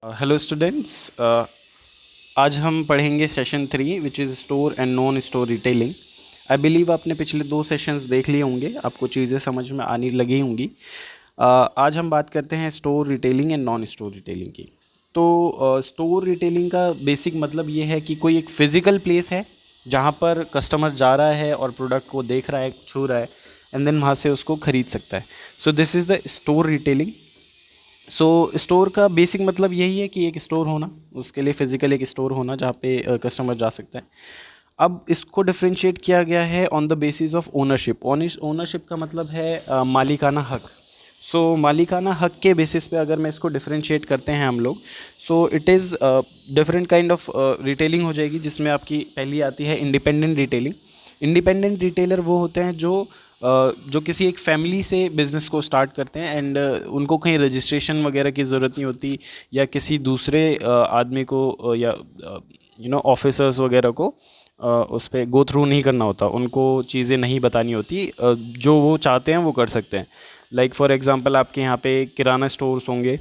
Hello students. आज हम पढ़ेंगे session 3 which is store and non store retailing. I believe आपने पिछले 2 सेशंस देख लिए होंगे, आपको चीज़ें समझ में आने लगी होंगी। आज हम बात करते हैं store retailing and non store retailing की। तो स्टोर रिटेलिंग का बेसिक मतलब ये है कि कोई एक फ़िज़िकल प्लेस है जहाँ पर कस्टमर जा रहा है और प्रोडक्ट को देख रहा है, छू रहा है, एंड देन वहाँ से उसको ख़रीद सकता है। So this is the store retailing. So store का बेसिक मतलब यही है कि एक स्टोर होना, उसके लिए फिजिकल एक स्टोर होना जहाँ पे कस्टमर जा सकता है। अब इसको डिफरेंशिएट किया गया है on the basis of ownership. Ownership का मतलब है मालिकाना हक। सो मालिकाना हक के बेसिस पे अगर मैं इसको डिफरेंशिएट करते हैं हम लोग, so it is different kind of retailing हो जाएगी, जिसमें आपकी पहली आती है इंडिपेंडेंट रिटेलिंग। इंडिपेंडेंट रिटेलर वो होते हैं जो किसी एक फैमिली से बिज़नेस को स्टार्ट करते हैं एंड उनको कहीं रजिस्ट्रेशन वगैरह की ज़रूरत नहीं होती, या किसी दूसरे आदमी को या ऑफिसर्स वगैरह को उस पर गो थ्रू नहीं करना होता, उनको चीज़ें नहीं बतानी होती। जो वो चाहते हैं वो कर सकते हैं। लाइक फॉर एग्ज़ाम्पल आपके यहाँ पे किराना स्टोर्स होंगे,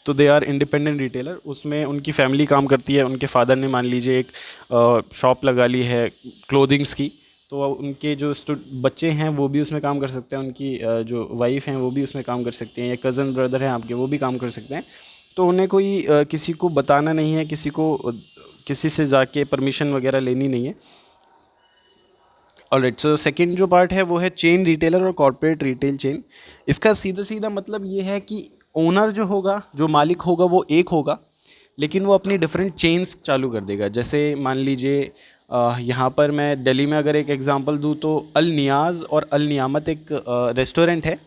तो दे आर इंडिपेंडेंट रिटेलर। उसमें उनकी फैमिली काम करती है, उनके फादर ने मान लीजिए एक शॉप लगा ली है क्लोथिंग्स की, तो उनके जो बच्चे हैं वो भी उसमें काम कर सकते हैं, उनकी जो वाइफ हैं वो भी उसमें काम कर सकते हैं, या कज़न ब्रदर हैं आपके वो भी काम कर सकते हैं। तो उन्हें कोई किसी को बताना नहीं है, किसी से जाके परमिशन वगैरह लेनी नहीं है। ऑलराइट, सो सेकंड जो पार्ट है वो है चेन रिटेलर और कॉर्पोरेट रिटेल चेन। इसका सीधा सीधा मतलब ये है कि ओनर जो होगा, जो मालिक होगा, वो एक होगा, लेकिन वो अपनी डिफरेंट चेन्स चालू कर देगा। जैसे मान लीजिए यहाँ पर मैं दिल्ली में अगर एक एग्जांपल दूँ तो अल नियाज़ और अल नियामत एक रेस्टोरेंट है,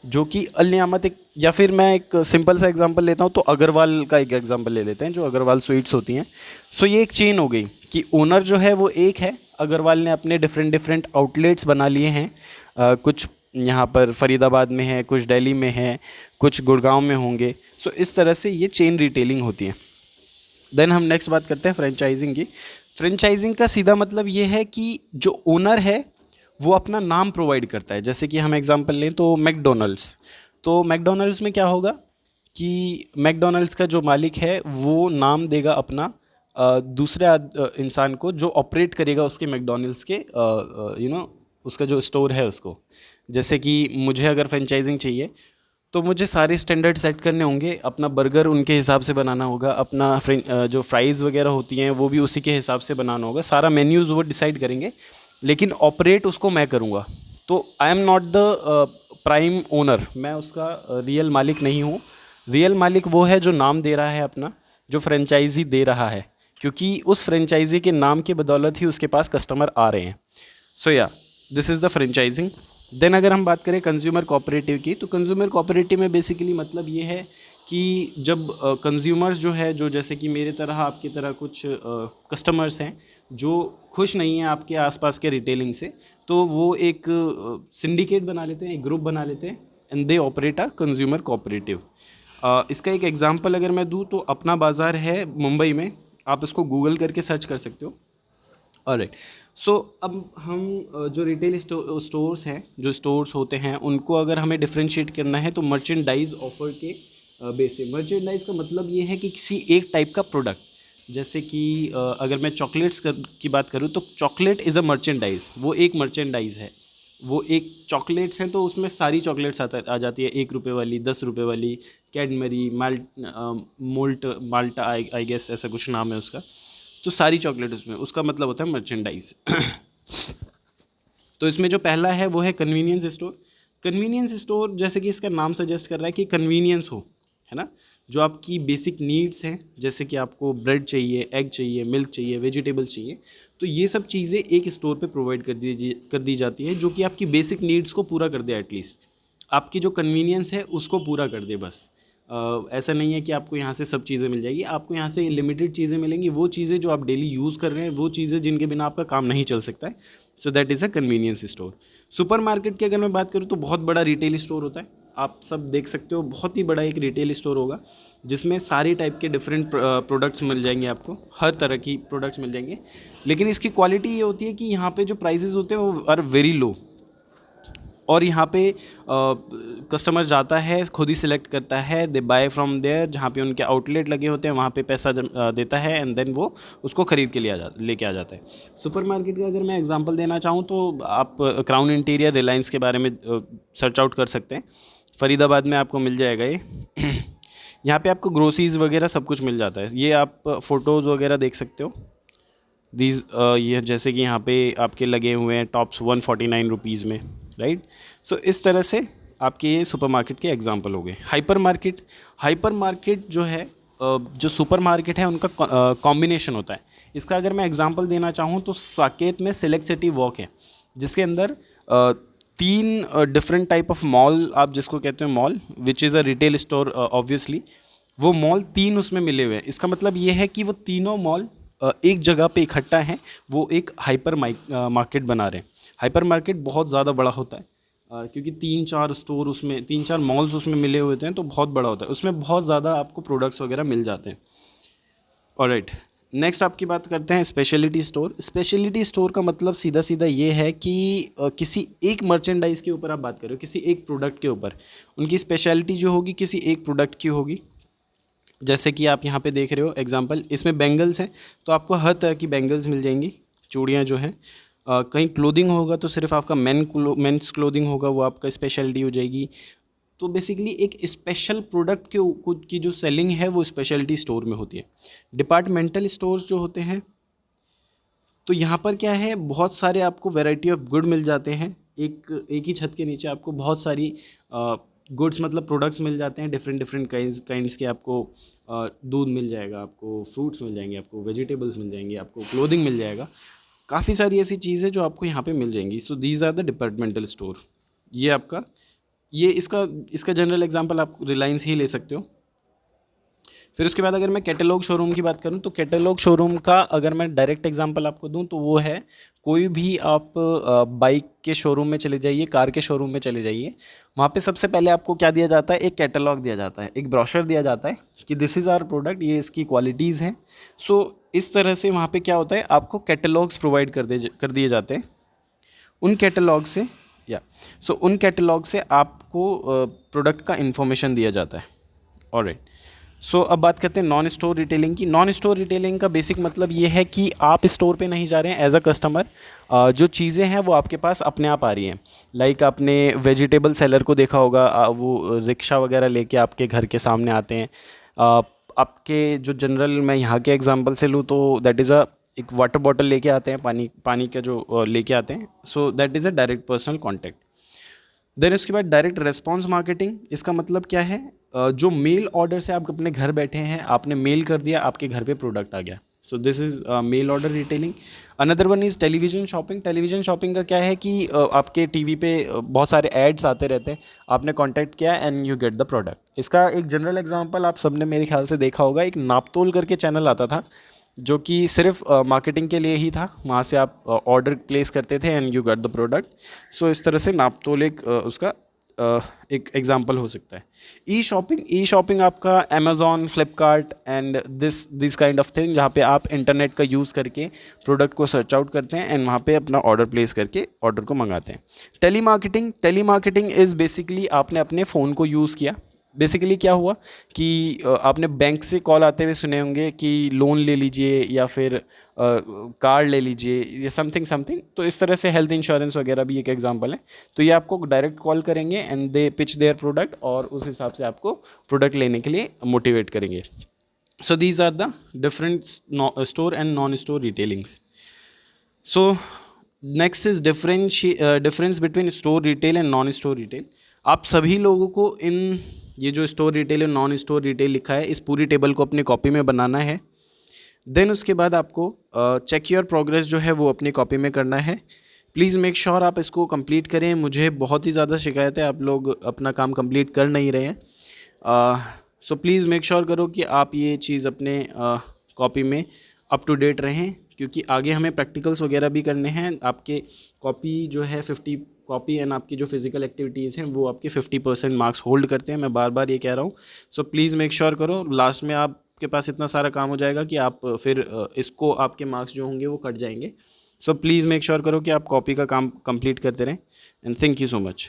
जो कि अल नियामत एक, या फिर मैं एक सिंपल सा एग्जांपल लेता हूँ तो अग्रवाल का एक एग्जांपल ले लेते हैं, जो अग्रवाल स्वीट्स होती हैं। सो ये एक चेन हो गई कि ओनर जो है वो एक है। अग्रवाल ने अपने डिफरेंट डिफरेंट आउटलेट्स बना लिए हैं। कुछ यहाँ पर फरीदाबाद में है, कुछ दिल्ली में है, कुछ गुड़गांव में होंगे। सो इस तरह से ये चेन रिटेलिंग होती है। देन हम नेक्स्ट बात करते हैं फ्रेंचाइजिंग की। फ्रेंचाइजिंग का सीधा मतलब ये है कि जो ओनर है वो अपना नाम प्रोवाइड करता है। जैसे कि हम एग्जांपल लें तो मैकडोनल्ड्स। तो मैकडोनल्ड्स में क्या होगा कि मैकडोनल्ड्स का जो मालिक है वो नाम देगा अपना दूसरे इंसान को, जो ऑपरेट करेगा उसके मैकडोनल्ड्स के उसका जो स्टोर है उसको। जैसे कि मुझे अगर फ्रेंचाइजिंग चाहिए तो मुझे सारे स्टैंडर्ड सेट करने होंगे, अपना बर्गर उनके हिसाब से बनाना होगा, अपना जो फ्राइज़ वगैरह होती हैं वो भी उसी के हिसाब से बनाना होगा, सारा मेन्यूज़ वो डिसाइड करेंगे, लेकिन ऑपरेट उसको मैं करूँगा। तो I am not the prime owner, मैं उसका रियल मालिक नहीं हूँ। रियल मालिक वो है जो नाम दे रहा है अपना, जो फ्रेंचाइजी दे रहा है, क्योंकि उस फ्रेंचाइजी के नाम की बदौलत ही उसके पास कस्टमर आ रहे हैं। सो या this is the franchising. Then अगर हम बात करें कंज्यूमर कोऑपरेटिव की, तो कंज्यूमर कोऑपरेटिव में बेसिकली मतलब ये है कि जब कंज्यूमर्स जो है, जो जैसे कि मेरे तरह आपकी तरह कुछ कस्टमर्स हैं जो खुश नहीं हैं आपके आसपास के रिटेलिंग से, तो वो एक सिंडिकेट बना लेते हैं, एक ग्रुप बना लेते हैं, and they operate a consumer cooperative. इसका एक एग्जांपल अगर मैं दूँ तो अपना बाज़ार है मुंबई में, आप इसको गूगल करके सर्च कर सकते हो। ऑलराइट, सो अब हम जो रिटेल स्टोर्स हैं, जो स्टोर्स होते हैं, उनको अगर हमें डिफरेंशिएट करना है तो मर्चेंडाइज ऑफर के बेस्ड पे। मर्चेंडाइज का मतलब ये है कि किसी एक टाइप का प्रोडक्ट, जैसे कि अगर मैं चॉकलेट्स की बात करूँ तो चॉकलेट इज़ अ मर्चेंडाइज, वो एक मर्चेंडाइज है। वो एक चॉकलेट्स हैं तो उसमें सारी चॉकलेट्स आ जाती है, 1 रुपये वाली, 10 रुपये वाली, कैडमरी, मोल्ट माल्टा, आई गेस ऐसा कुछ नाम है उसका। तो सारी चॉकलेट उसमें, उसका मतलब होता है मर्चेंडाइज। तो इसमें जो पहला है वो है कन्वीनियंस स्टोर। कन्वीनियंस स्टोर जैसे कि इसका नाम सजेस्ट कर रहा है कि कन्वीनियंस हो, है ना। जो आपकी बेसिक नीड्स हैं, जैसे कि आपको ब्रेड चाहिए, एग चाहिए, मिल्क चाहिए, वेजिटेबल्स चाहिए, तो ये सब चीज़ें एक स्टोर पे प्रोवाइड कर दी जाती है, जो कि आपकी बेसिक नीड्स को पूरा कर दे, एटलीस्ट आपकी जो कन्वीनियंस है उसको पूरा कर दे बस। ऐसा नहीं है कि आपको यहाँ से सब चीज़ें मिल जाएगी, आपको यहाँ से लिमिटेड चीज़ें मिलेंगी, वो चीज़ें जो आप डेली यूज़ कर रहे हैं, वो चीज़ें जिनके बिना आपका काम नहीं चल सकता है। सो that is a convenience store. Super market की अगर मैं बात करूँ तो बहुत बड़ा रिटेल स्टोर होता है, आप सब देख सकते हो, बहुत ही बड़ा एक रिटेल स्टोर होगा जिसमें सारी टाइप के डिफरेंट प्रोडक्ट्स मिल जाएंगे, आपको हर तरह की प्रोडक्ट्स मिल जाएंगे। लेकिन इसकी क्वालिटी ये होती है कि यहाँ पे जो प्राइसेस होते हैं वो आर वेरी लो। और यहाँ पे कस्टमर जाता है, खुद ही सिलेक्ट करता है, दे बाय फ्रॉम देयर, जहाँ पे उनके आउटलेट लगे होते हैं वहाँ पे पैसा देता है एंड देन वो उसको ख़रीद के लेके आ जाता है। सुपरमार्केट का अगर मैं एग्जांपल देना चाहूँ तो आप क्राउन इंटीरियर रिलायंस के बारे में सर्च आउट कर सकते हैं। फरीदाबाद में आपको मिल जाएगा ये। यहाँ पे आपको ग्रोसरीज वगैरह सब कुछ मिल जाता है। ये आप फ़ोटोज़ वगैरह देख सकते हो। दीज ये जैसे कि यहाँ पे आपके लगे हुए हैं टॉप्स 149 रुपीज़ में, राइट। सो इस तरह से आपके ये सुपरमार्केट के एग्जांपल हो गए। हाइपर मार्केट जो है जो सुपरमार्केट है उनका कॉम्बिनेशन होता है। इसका अगर मैं एग्जांपल देना चाहूँ तो साकेत में सिलेक्ट सिटी वॉक है, जिसके अंदर 3 डिफरेंट टाइप ऑफ मॉल, आप जिसको कहते हैं mall, which is a retail store obviously, वो मॉल 3 उसमें मिले हुए हैं। इसका मतलब ये है कि वो तीनों मॉल एक जगह पे इकट्ठा हैं, वो एक हाइपर मार्केट बना रहे हैं। हाइपर मार्केट बहुत ज़्यादा बड़ा होता है क्योंकि 3-4 स्टोर उसमें, 3-4 मॉल्स उसमें मिले हुए होते हैं, तो बहुत बड़ा होता है, उसमें बहुत ज़्यादा आपको प्रोडक्ट्स वगैरह मिल जाते हैं। ऑलराइट, नेक्स्ट आपकी बात करते हैं स्पेशलिटी स्टोर। स्पेशलिटी स्टोर का मतलब सीधा सीधा ये है कि किसी एक मर्चेंडाइज़ के ऊपर आप बात कर रहे हो, किसी एक प्रोडक्ट के ऊपर उनकी स्पेशलिटी जो होगी किसी एक प्रोडक्ट की होगी। जैसे कि आप यहाँ पे देख रहे हो एग्जांपल, इसमें बैंगल्स हैं तो आपको हर तरह की बैंगल्स मिल जाएंगी, चूड़ियाँ जो हैं। कहीं क्लोथिंग होगा तो सिर्फ आपका मेंस क्लोथिंग होगा, वो आपका स्पेशलिटी हो जाएगी। तो बेसिकली एक स्पेशल प्रोडक्ट के की जो सेलिंग है वो स्पेशलिटी स्टोर में होती है। डिपार्टमेंटल स्टोर्स जो होते हैं, तो यहाँ पर क्या है, बहुत सारे आपको वैरायटी ऑफ गुड मिल जाते हैं। एक ही छत के नीचे आपको बहुत सारी गुड्स मतलब प्रोडक्ट्स मिल जाते हैं, डिफरेंट डिफरेंट काइंड्स के। आपको दूध मिल जाएगा, आपको फ्रूट्स मिल जाएंगे, आपको वेजिटेबल्स मिल जाएंगे, आपको क्लोथिंग मिल जाएगा, काफ़ी सारी ऐसी चीज़ें जो आपको यहाँ पे मिल जाएंगी। So these are the departmental store. ये आपका ये इसका इसका जनरल एग्जांपल आप रिलायंस ही ले सकते हो। फिर उसके बाद अगर मैं कैटलॉग शोरूम की बात करूं तो कैटलॉग शोरूम का अगर मैं डायरेक्ट एग्जांपल आपको दूं तो वो है, कोई भी आप बाइक के शोरूम में चले जाइए, कार के शोरूम में चले जाइए, वहाँ पे सबसे पहले आपको क्या दिया जाता है, एक कैटलॉग दिया जाता है, एक ब्रोशर दिया जाता है कि दिस इज़ आवर प्रोडक्ट, ये इसकी क्वालिटीज़ हैं। सो इस तरह से वहाँ पे क्या होता है, आपको कैटलॉग्स प्रोवाइड कर दिए जाते हैं। उन कैटलॉग से उन कैटलॉग से आपको प्रोडक्ट का इन्फॉर्मेशन दिया जाता है। ऑलराइट, सो अब बात करते हैं नॉन स्टोर रिटेलिंग की। नॉन स्टोर रिटेलिंग का बेसिक मतलब ये है कि आप स्टोर पे नहीं जा रहे हैं एज अ कस्टमर, जो चीज़ें हैं वो आपके पास अपने आप आ रही हैं। लाइक आपने वेजिटेबल सेलर को देखा होगा, वो रिक्शा वगैरह लेके आपके घर के सामने आते हैं। आपके जो जनरल, मैं यहाँ के एग्जांपल से लूँ तो दैट इज़ एक वाटर बॉटल लेके आते हैं, पानी का जो लेके आते हैं। So that is a direct personal contact. Then उसके बाद डायरेक्ट रेस्पॉन्स मार्केटिंग। इसका मतलब क्या है, जो मेल ऑर्डर से आप अपने घर बैठे हैं, आपने मेल कर दिया, आपके घर पे प्रोडक्ट आ गया। So this is mail order retailing. Another one is television shopping. Television shopping का क्या है कि आपके टीवी पे बहुत सारे एड्स आते रहते हैं, आपने कॉन्टैक्ट किया and you get the product. इसका एक जनरल एग्जांपल आप सबने मेरे ख्याल से देखा होगा, एक नापतोल करके चैनल आता था जो कि सिर्फ मार्केटिंग के लिए ही था। वहाँ से आप ऑर्डर प्लेस करते थे and you get the product. So इस तरह से नापतोल एक उसका एक एग्जांपल हो सकता है। ई शॉपिंग आपका Amazon, Flipkart and this kind of thing, जहाँ पे आप इंटरनेट का यूज़ करके प्रोडक्ट को सर्च आउट करते हैं एंड वहाँ पे अपना ऑर्डर प्लेस करके ऑर्डर को मंगाते हैं। टेली मार्केटिंग इज़ बेसिकली आपने अपने फ़ोन को यूज़ किया। बेसिकली क्या हुआ कि आपने बैंक से कॉल आते हुए सुने होंगे कि लोन ले लीजिए या फिर कार ले लीजिए या समथिंग समथिंग। तो इस तरह से हेल्थ इंश्योरेंस वगैरह भी एक एग्जांपल है। तो ये आपको डायरेक्ट कॉल करेंगे and they pitch their product और उस हिसाब से आपको प्रोडक्ट लेने के लिए मोटिवेट करेंगे। So these are the different store and non store retailings. So next is difference between store retail and non store retail. आप सभी लोगों को इन ये जो स्टोर रिटेल और नॉन स्टोर रिटेल लिखा है, इस पूरी टेबल को अपनी कॉपी में बनाना है। देन उसके बाद आपको चेक योर प्रोग्रेस जो है वो अपनी कॉपी में करना है। प्लीज़ मेक श्योर आप इसको कंप्लीट करें। मुझे बहुत ही ज़्यादा शिकायत है, आप लोग अपना काम कंप्लीट कर नहीं रहे हैं। सो प्लीज़ मेक श्योर करो कि आप ये चीज़ अपने कॉपी में अप टू डेट रहें, क्योंकि आगे हमें प्रैक्टिकल्स वगैरह भी करने हैं। आपके कॉपी जो है 50 कॉपी एंड आपकी जो फिज़िकल एक्टिविटीज़ हैं वो आपके 50% मार्क्स होल्ड करते हैं। मैं बार बार ये कह रहा हूँ। सो प्लीज़ मेक श्योर करो, लास्ट में आपके पास इतना सारा काम हो जाएगा कि आप फिर इसको आपके मार्क्स जो होंगे वो कट जाएंगे। सो प्लीज़ मेक श्योर करो कि आप कॉपी का काम कंप्लीट करते रहें and thank you so much.